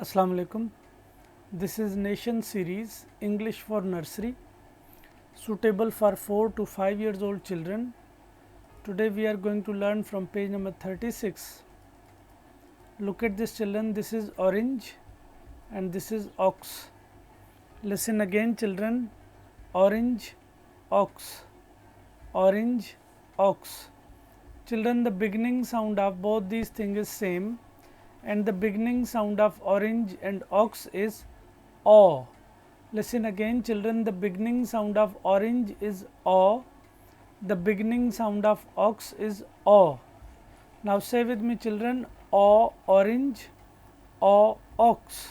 Assalamu alaikum. This is Nation series English for nursery suitable for 4 to 5 years old children. Today we are going to learn from page number 36. Look at this children, this is orange and this is ox. Listen again children, orange, ox, orange, ox. Children, the beginning sound of both these things is same, and the beginning sound of orange and ox is O. Listen again children, the beginning sound of orange is O, the beginning sound of ox is O. Now say with me children, O orange, O ox,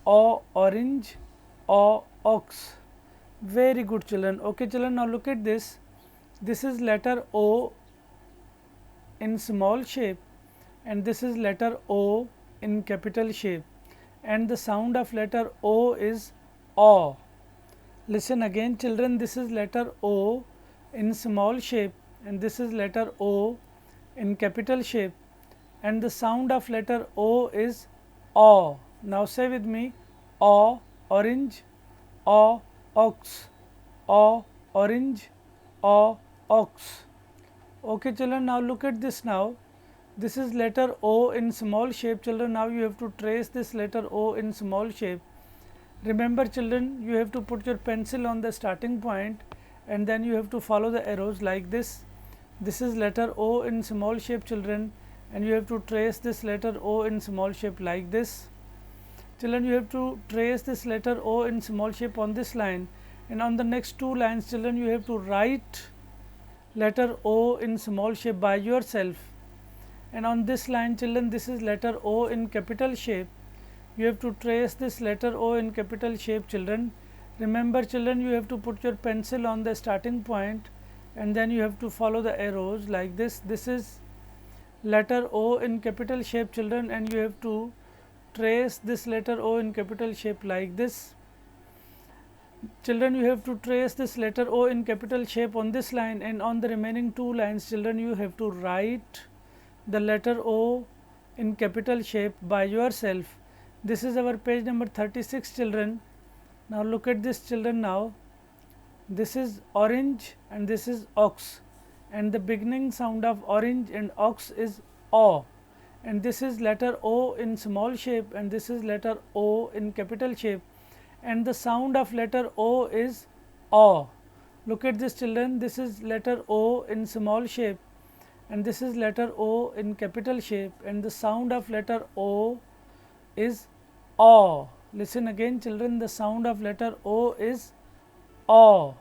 O orange, O ox. Very good children. Okay children, now look at this. This is letter O in small shape and this is letter O in capital shape, and the sound of letter O is O. Listen again children, this is letter O in small shape and this is letter O in capital shape, and the sound of letter O is O. Now say with me, O orange, O ox, O orange, O ox. Okay children, now look at this now. This is letter O in small shape children. Now you have to trace this letter O in small shape. Remember children, you have to put your pencil on the starting point and then you have to follow the arrows like this. This is letter O in small shape children, and you have to trace this letter O in small shape like this. Children, you have to trace this letter O in small shape on this line, and on the next two lines children you have to write letter O in small shape by yourself. And on this line children, this is letter O in capital shape. You have to trace this letter O in capital shape children. Remember children, you have to put your pencil on the starting point and then you have to follow the arrows like this. This is letter O in capital shape children, and you have to trace this letter O in capital shape like this. Children, you have to trace this letter O in capital shape on this line, and on the remaining two lines children you have to write the letter O in capital shape by yourself. This is our page number 36 children. Now look at this children now. This is orange and this is ox, and the beginning sound of orange and ox is O, and this is letter O in small shape and this is letter O in capital shape, and the sound of letter O is O. Look at this children, this is letter O in small shape and this is letter O in capital shape, and the sound of letter O is O. Listen again children, the sound of letter O is O.